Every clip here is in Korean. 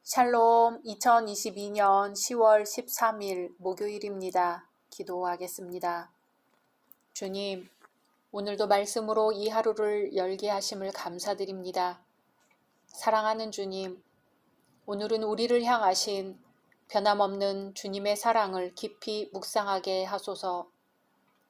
샬롬 2022년 10월 13일 목요일입니다. 기도하겠습니다. 주님, 오늘도 말씀으로 이 하루를 열게 하심을 감사드립니다. 사랑하는 주님, 오늘은 우리를 향하신 변함없는 주님의 사랑을 깊이 묵상하게 하소서.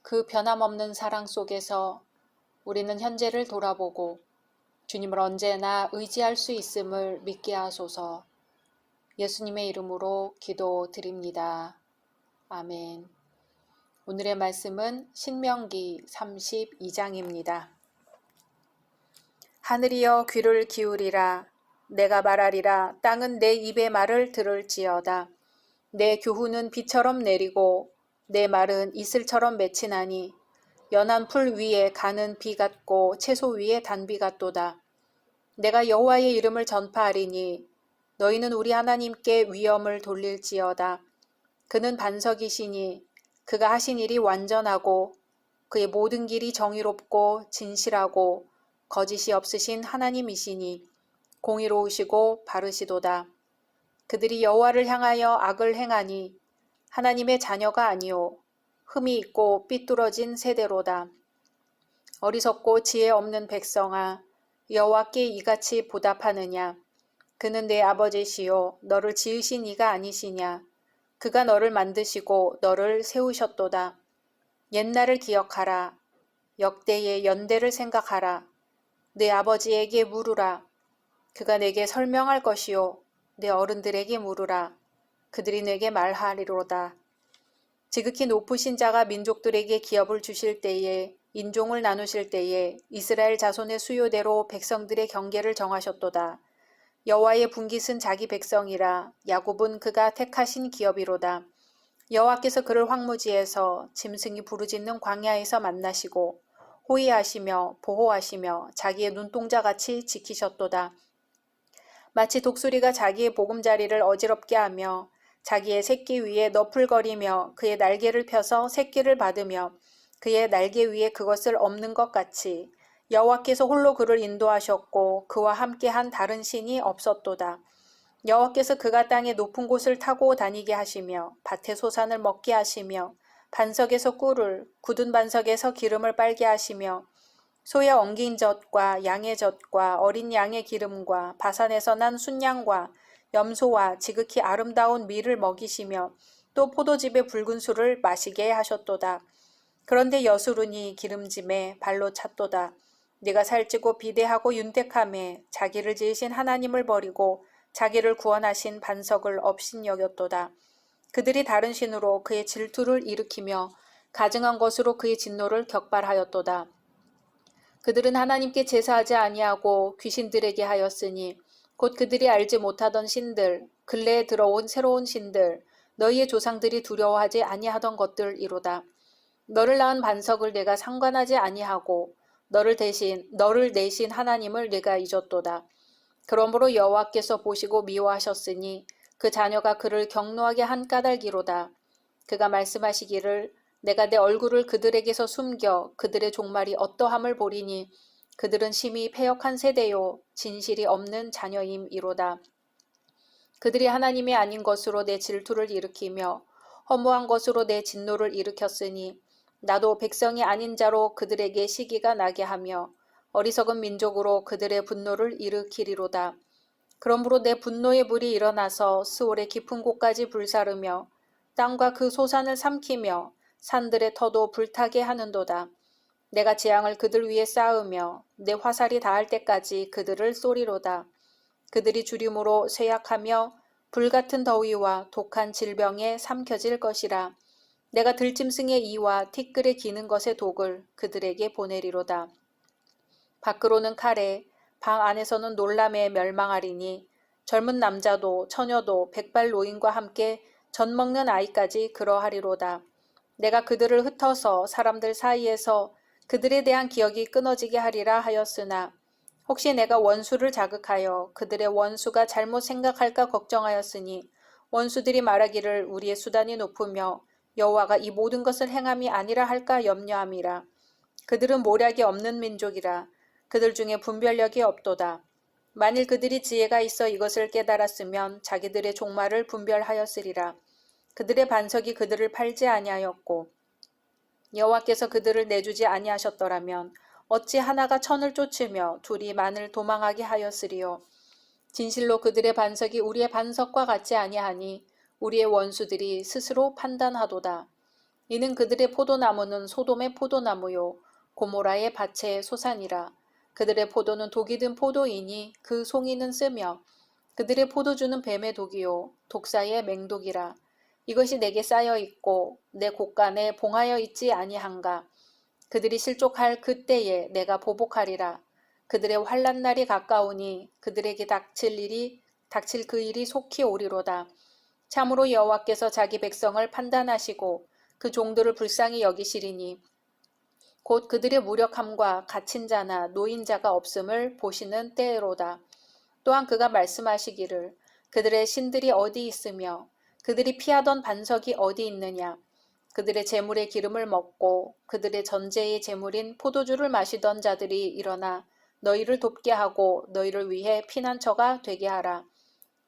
그 변함없는 사랑 속에서 우리는 현재를 돌아보고 주님을 언제나 의지할 수 있음을 믿게 하소서. 예수님의 이름으로 기도드립니다. 아멘. 오늘의 말씀은 신명기 32장입니다. 하늘이여 귀를 기울이라. 내가 말하리라. 땅은 내 입의 말을 들을지어다. 내 교훈은 비처럼 내리고 내 말은 이슬처럼 맺히나니 연한 풀 위에 가는 비 같고 채소 위에 단비 같도다. 내가 여호와의 이름을 전파하리니 너희는 우리 하나님께 위엄을 돌릴지어다. 그는 반석이시니 그가 하신 일이 완전하고 그의 모든 길이 정의롭고 진실하고 거짓이 없으신 하나님이시니 공의로우시고 바르시도다. 그들이 여호와를 향하여 악을 행하니 하나님의 자녀가 아니요 흠이 있고 삐뚤어진 세대로다. 어리석고 지혜 없는 백성아, 여호와께 이같이 보답하느냐? 그는 내 아버지시요 너를 지으신 이가 아니시냐. 그가 너를 만드시고 너를 세우셨도다. 옛날을 기억하라. 역대의 연대를 생각하라. 내 아버지에게 물으라. 그가 내게 설명할 것이요 내 어른들에게 물으라. 그들이 내게 말하리로다. 지극히 높으신 자가 민족들에게 기업을 주실 때에 인종을 나누실 때에 이스라엘 자손의 수요대로 백성들의 경계를 정하셨도다. 여호와의 분깃은 자기 백성이라. 야곱은 그가 택하신 기업이로다. 여호와께서 그를 황무지에서 짐승이 부르짖는 광야에서 만나시고 호위하시며 보호하시며 자기의 눈동자같이 지키셨도다. 마치 독수리가 자기의 보금자리를 어지럽게 하며 자기의 새끼 위에 너풀거리며 그의 날개를 펴서 새끼를 받으며 그의 날개 위에 그것을 엎는 것 같이 여호와께서 홀로 그를 인도하셨고 그와 함께한 다른 신이 없었도다. 여호와께서 그가 땅의 높은 곳을 타고 다니게 하시며 밭의 소산을 먹게 하시며 반석에서 꿀을 굳은 반석에서 기름을 빨게 하시며 소의 엉긴 젖과 양의 젖과 어린 양의 기름과 바산에서 난 순양과 염소와 지극히 아름다운 밀을 먹이시며 또 포도즙의 붉은 술을 마시게 하셨도다. 그런데 여수run이 기름짐에 발로 찼도다. 네가 살찌고 비대하고 윤택함에 자기를 지으신 하나님을 버리고 자기를 구원하신 반석을 업신여겼도다. 그들이 다른 신으로 그의 질투를 일으키며 가증한 것으로 그의 진노를 격발하였도다. 그들은 하나님께 제사하지 아니하고 귀신들에게 하였으니 곧 그들이 알지 못하던 신들, 근래에 들어온 새로운 신들, 너희의 조상들이 두려워하지 아니하던 것들이로다. 너를 낳은 반석을 내가 상관하지 아니하고 너를 내신 하나님을 내가 잊었도다. 그러므로 여호와께서 보시고 미워하셨으니 그 자녀가 그를 경노하게 한 까닭이로다. 그가 말씀하시기를 내가 내 얼굴을 그들에게서 숨겨 그들의 종말이 어떠함을 보리니 그들은 심히 패역한 세대요 진실이 없는 자녀임이로다. 그들이 하나님이 아닌 것으로 내 질투를 일으키며 허무한 것으로 내 진노를 일으켰으니 나도 백성이 아닌 자로 그들에게 시기가 나게 하며 어리석은 민족으로 그들의 분노를 일으키리로다. 그러므로 내 분노의 불이 일어나서 스올의 깊은 곳까지 불사르며 땅과 그 소산을 삼키며 산들의 터도 불타게 하는도다. 내가 재앙을 그들 위에 쌓으며 내 화살이 닿을 때까지 그들을 쏘리로다. 그들이 주림으로 쇠약하며 불같은 더위와 독한 질병에 삼켜질 것이라. 내가 들짐승의 이와 티끌에 기는 것의 독을 그들에게 보내리로다. 밖으로는 칼에 방 안에서는 놀람에 멸망하리니 젊은 남자도 처녀도 백발 노인과 함께 젖 먹는 아이까지 그러하리로다. 내가 그들을 흩어서 사람들 사이에서 그들에 대한 기억이 끊어지게 하리라 하였으나 혹시 내가 원수를 자극하여 그들의 원수가 잘못 생각할까 걱정하였으니 원수들이 말하기를 우리의 수단이 높으며 여호와가 이 모든 것을 행함이 아니라 할까 염려함이라. 그들은 모략이 없는 민족이라. 그들 중에 분별력이 없도다. 만일 그들이 지혜가 있어 이것을 깨달았으면 자기들의 종말을 분별하였으리라. 그들의 반석이 그들을 팔지 아니하였고 여호와께서 그들을 내주지 아니하셨더라면 어찌 하나가 천을 쫓으며 둘이 만을 도망하게 하였으리요. 진실로 그들의 반석이 우리의 반석과 같지 아니하니 우리의 원수들이 스스로 판단하도다. 이는 그들의 포도나무는 소돔의 포도나무요 고모라의 밭의 소산이라. 그들의 포도는 독이 든 포도이니 그 송이는 쓰며 그들의 포도주는 뱀의 독이요 독사의 맹독이라. 이것이 내게 쌓여 있고 내 곳간에 봉하여 있지 아니한가. 그들이 실족할 그때에 내가 보복하리라. 그들의 환난 날이 가까우니 그들에게 닥칠 그 일이 속히 오리로다. 참으로 여호와께서 자기 백성을 판단하시고 그 종들을 불쌍히 여기시리니 곧 그들의 무력함과 갇힌 자나 노인자가 없음을 보시는 때로다. 또한 그가 말씀하시기를 그들의 신들이 어디 있으며 그들이 피하던 반석이 어디 있느냐. 그들의 재물의 기름을 먹고 그들의 전제의 재물인 포도주를 마시던 자들이 일어나 너희를 돕게 하고 너희를 위해 피난처가 되게 하라.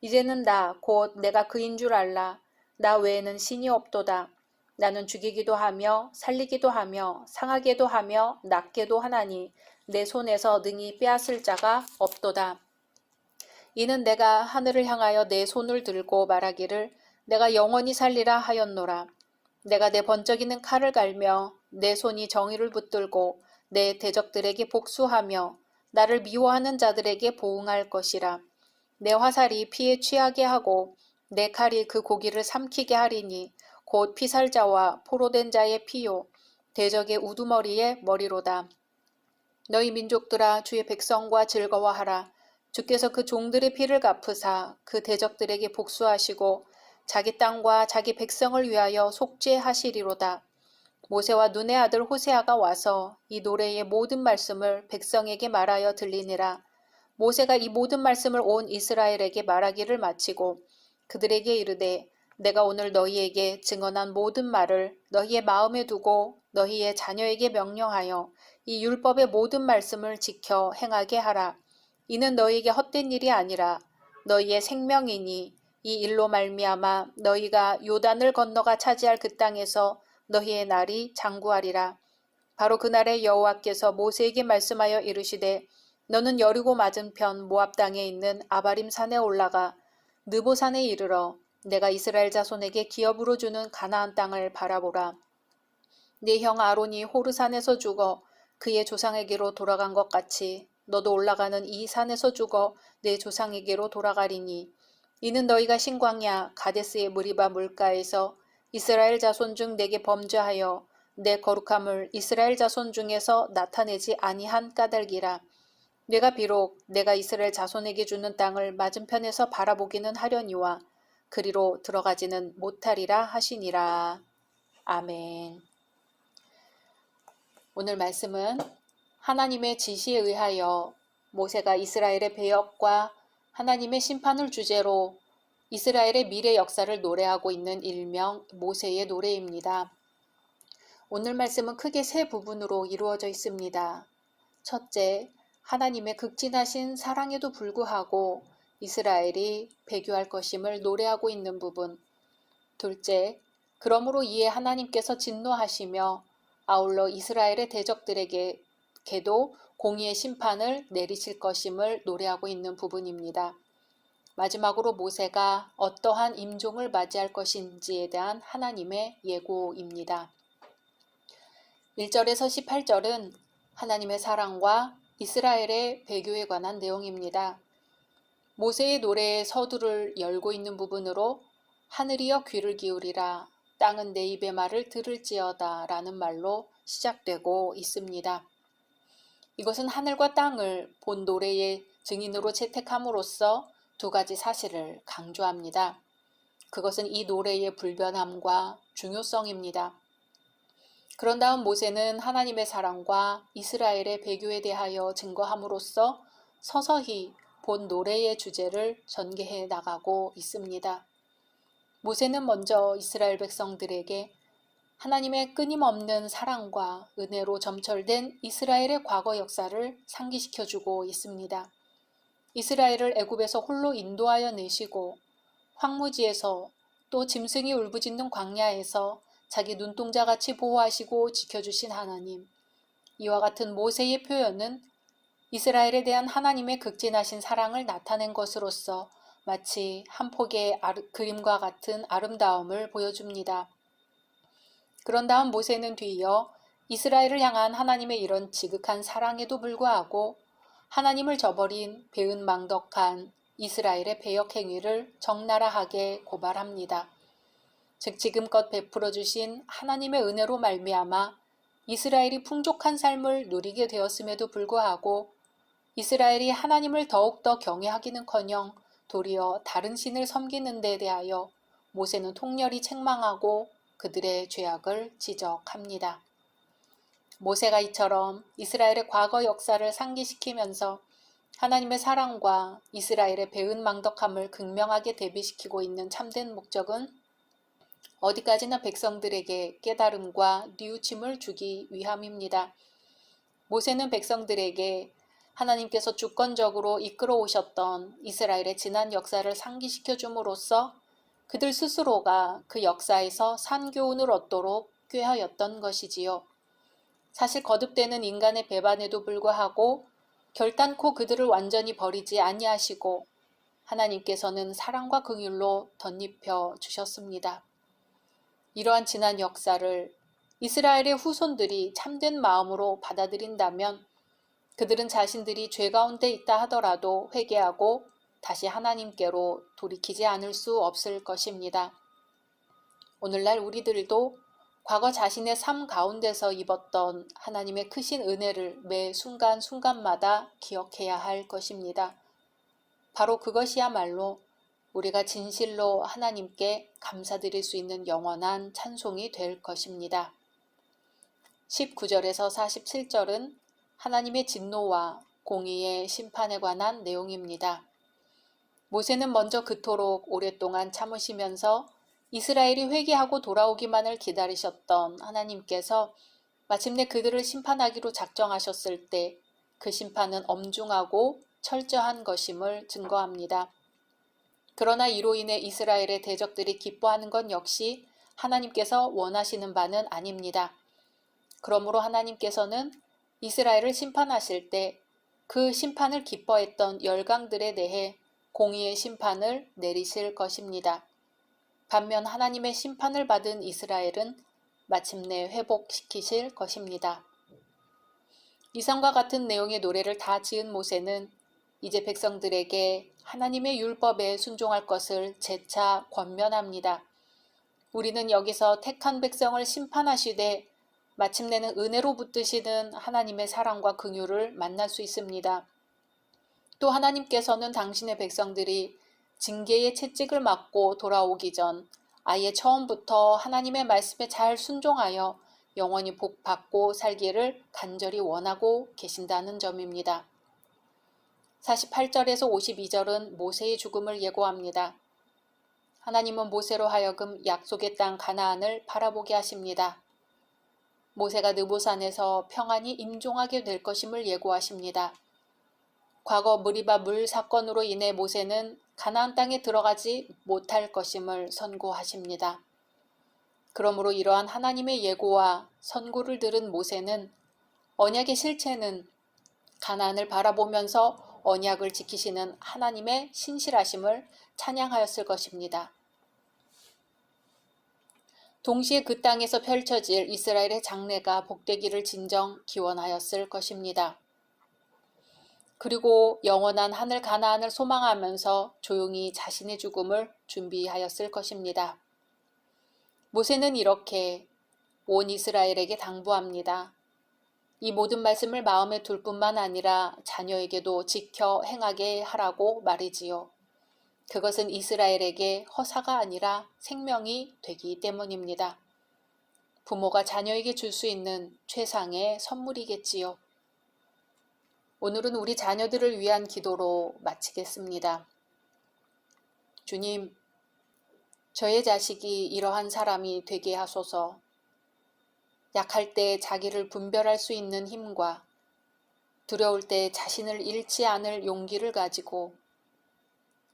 이제는 나 곧 내가 그인 줄 알라. 나 외에는 신이 없도다. 나는 죽이기도 하며 살리기도 하며 상하게도 하며 낫게도 하나니 내 손에서 능히 빼앗을 자가 없도다. 이는 내가 하늘을 향하여 내 손을 들고 말하기를 내가 영원히 살리라 하였노라. 내가 내 번쩍이는 칼을 갈며 내 손이 정의를 붙들고 내 대적들에게 복수하며 나를 미워하는 자들에게 보응할 것이라. 내 화살이 피에 취하게 하고 내 칼이 그 고기를 삼키게 하리니 곧 피살자와 포로된 자의 피요 대적의 우두머리의 머리로다. 너희 민족들아 주의 백성과 즐거워하라. 주께서 그 종들의 피를 갚으사 그 대적들에게 복수하시고 자기 땅과 자기 백성을 위하여 속죄하시리로다. 모세와 눈의 아들 호세아가 와서 이 노래의 모든 말씀을 백성에게 말하여 들리니라. 모세가 이 모든 말씀을 온 이스라엘에게 말하기를 마치고 그들에게 이르되 내가 오늘 너희에게 증언한 모든 말을 너희의 마음에 두고 너희의 자녀에게 명령하여 이 율법의 모든 말씀을 지켜 행하게 하라. 이는 너희에게 헛된 일이 아니라 너희의 생명이니 이 일로 말미암아 너희가 요단을 건너가 차지할 그 땅에서 너희의 날이 장구하리라. 바로 그날에 여호와께서 모세에게 말씀하여 이르시되 너는 여리고 맞은편 모압 땅에 있는 아바림 산에 올라가 느보 산에 이르러 내가 이스라엘 자손에게 기업으로 주는 가나안 땅을 바라보라. 네 형 아론이 호르산에서 죽어 그의 조상에게로 돌아간 것 같이 너도 올라가는 이 산에서 죽어 내 조상에게로 돌아가리니 이는 너희가 신광야 가데스의 무리바 물가에서 이스라엘 자손 중 내게 범죄하여 내 거룩함을 이스라엘 자손 중에서 나타내지 아니한 까닭이라. 내가 비록 내가 이스라엘 자손에게 주는 땅을 맞은편에서 바라보기는 하려니와 그리로 들어가지는 못하리라 하시니라. 아멘. 오늘 말씀은 하나님의 지시에 의하여 모세가 이스라엘의 배역과 하나님의 심판을 주제로 이스라엘의 미래 역사를 노래하고 있는 일명 모세의 노래입니다. 오늘 말씀은 크게 세 부분으로 이루어져 있습니다. 첫째, 하나님의 극진하신 사랑에도 불구하고 이스라엘이 배교할 것임을 노래하고 있는 부분. 둘째, 그러므로 이에 하나님께서 진노하시며 아울러 이스라엘의 대적들에게도 공의의 심판을 내리실 것임을 노래하고 있는 부분입니다. 마지막으로 모세가 어떠한 임종을 맞이할 것인지에 대한 하나님의 예고입니다. 1절에서 18절은 하나님의 사랑과 이스라엘의 배교에 관한 내용입니다. 모세의 노래의 서두를 열고 있는 부분으로 하늘이여 귀를 기울이라 땅은 내 입의 말을 들을지어다 라는 말로 시작되고 있습니다. 이것은 하늘과 땅을 본 노래의 증인으로 채택함으로써 두 가지 사실을 강조합니다. 그것은 이 노래의 불변함과 중요성입니다. 그런 다음 모세는 하나님의 사랑과 이스라엘의 배교에 대하여 증거함으로써 서서히 본 노래의 주제를 전개해 나가고 있습니다. 모세는 먼저 이스라엘 백성들에게 하나님의 끊임없는 사랑과 은혜로 점철된 이스라엘의 과거 역사를 상기시켜주고 있습니다. 이스라엘을 애굽에서 홀로 인도하여 내시고 황무지에서 또 짐승이 울부짖는 광야에서 자기 눈동자같이 보호하시고 지켜주신 하나님. 이와 같은 모세의 표현은 이스라엘에 대한 하나님의 극진하신 사랑을 나타낸 것으로서 마치 한 폭의 그림과 같은 아름다움을 보여줍니다. 그런 다음 모세는 뒤이어 이스라엘을 향한 하나님의 이런 지극한 사랑에도 불구하고 하나님을 저버린 배은망덕한 이스라엘의 배역 행위를 적나라하게 고발합니다. 즉 지금껏 베풀어 주신 하나님의 은혜로 말미암아 이스라엘이 풍족한 삶을 누리게 되었음에도 불구하고 이스라엘이 하나님을 더욱더 경외하기는커녕 도리어 다른 신을 섬기는 데 대하여 모세는 통렬히 책망하고 그들의 죄악을 지적합니다. 모세가 이처럼 이스라엘의 과거 역사를 상기시키면서 하나님의 사랑과 이스라엘의 배은망덕함을 극명하게 대비시키고 있는 참된 목적은 어디까지나 백성들에게 깨달음과 뉘우침을 주기 위함입니다. 모세는 백성들에게 하나님께서 주권적으로 이끌어 오셨던 이스라엘의 지난 역사를 상기시켜 줌으로써 그들 스스로가 그 역사에서 산교훈을 얻도록 꾀하였던 것이지요. 사실 거듭되는 인간의 배반에도 불구하고 결단코 그들을 완전히 버리지 아니하시고 하나님께서는 사랑과 긍휼로 덧입혀 주셨습니다. 이러한 지난 역사를 이스라엘의 후손들이 참된 마음으로 받아들인다면 그들은 자신들이 죄 가운데 있다 하더라도 회개하고 다시 하나님께로 돌이키지 않을 수 없을 것입니다. 오늘날 우리들도 과거 자신의 삶 가운데서 입었던 하나님의 크신 은혜를 매 순간순간마다 기억해야 할 것입니다. 바로 그것이야말로 우리가 진실로 하나님께 감사드릴 수 있는 영원한 찬송이 될 것입니다. 19절에서 47절은 하나님의 진노와 공의의 심판에 관한 내용입니다. 모세는 먼저 그토록 오랫동안 참으시면서 이스라엘이 회개하고 돌아오기만을 기다리셨던 하나님께서 마침내 그들을 심판하기로 작정하셨을 때 그 심판은 엄중하고 철저한 것임을 증거합니다. 그러나 이로 인해 이스라엘의 대적들이 기뻐하는 건 역시 하나님께서 원하시는 바는 아닙니다. 그러므로 하나님께서는 이스라엘을 심판하실 때 그 심판을 기뻐했던 열강들에 대해 공의의 심판을 내리실 것입니다. 반면 하나님의 심판을 받은 이스라엘은 마침내 회복시키실 것입니다. 이상과 같은 내용의 노래를 다 지은 모세는 이제 백성들에게 하나님의 율법에 순종할 것을 재차 권면합니다. 우리는 여기서 택한 백성을 심판하시되 마침내는 은혜로 붙드시는 하나님의 사랑과 긍휼을 만날 수 있습니다. 또 하나님께서는 당신의 백성들이 징계의 채찍을 맞고 돌아오기 전 아예 처음부터 하나님의 말씀에 잘 순종하여 영원히 복받고 살기를 간절히 원하고 계신다는 점입니다. 48절에서 52절은 모세의 죽음을 예고합니다. 하나님은 모세로 하여금 약속의 땅 가나안을 바라보게 하십니다. 모세가 느보산에서 평안히 임종하게 될 것임을 예고하십니다. 과거 무리바 물 사건으로 인해 모세는 가나안 땅에 들어가지 못할 것임을 선고하십니다. 그러므로 이러한 하나님의 예고와 선고를 들은 모세는 언약의 실체는 가나안을 바라보면서 언약을 지키시는 하나님의 신실하심을 찬양하였을 것입니다. 동시에 그 땅에서 펼쳐질 이스라엘의 장래가 복되기를 진정 기원하였을 것입니다. 그리고 영원한 하늘 가나안을 소망하면서 조용히 자신의 죽음을 준비하였을 것입니다. 모세는 이렇게 온 이스라엘에게 당부합니다. 이 모든 말씀을 마음에 둘 뿐만 아니라 자녀에게도 지켜 행하게 하라고 말이지요. 그것은 이스라엘에게 허사가 아니라 생명이 되기 때문입니다. 부모가 자녀에게 줄 수 있는 최상의 선물이겠지요. 오늘은 우리 자녀들을 위한 기도로 마치겠습니다. 주님, 저의 자식이 이러한 사람이 되게 하소서. 약할 때 자기를 분별할 수 있는 힘과 두려울 때 자신을 잃지 않을 용기를 가지고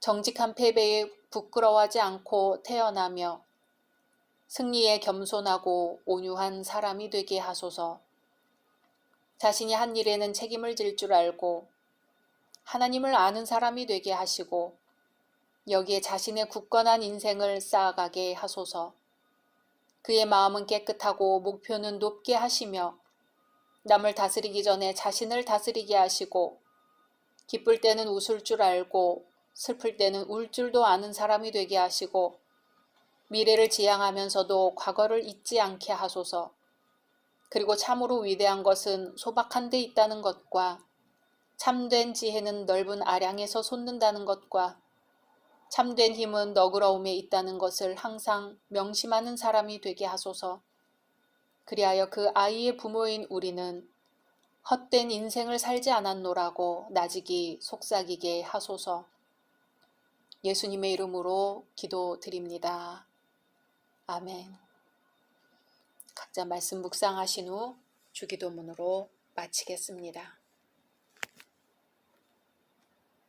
정직한 패배에 부끄러워하지 않고 태어나며 승리에 겸손하고 온유한 사람이 되게 하소서. 자신이 한 일에는 책임을 질 줄 알고 하나님을 아는 사람이 되게 하시고 여기에 자신의 굳건한 인생을 쌓아가게 하소서. 그의 마음은 깨끗하고 목표는 높게 하시며 남을 다스리기 전에 자신을 다스리게 하시고 기쁠 때는 웃을 줄 알고 슬플 때는 울 줄도 아는 사람이 되게 하시고 미래를 지향하면서도 과거를 잊지 않게 하소서. 그리고 참으로 위대한 것은 소박한 데 있다는 것과 참된 지혜는 넓은 아량에서 솟는다는 것과 참된 힘은 너그러움에 있다는 것을 항상 명심하는 사람이 되게 하소서. 그리하여 그 아이의 부모인 우리는 헛된 인생을 살지 않았노라고 나직이 속삭이게 하소서. 예수님의 이름으로 기도드립니다. 아멘. 각자 말씀 묵상하신 후 주기도문으로 마치겠습니다.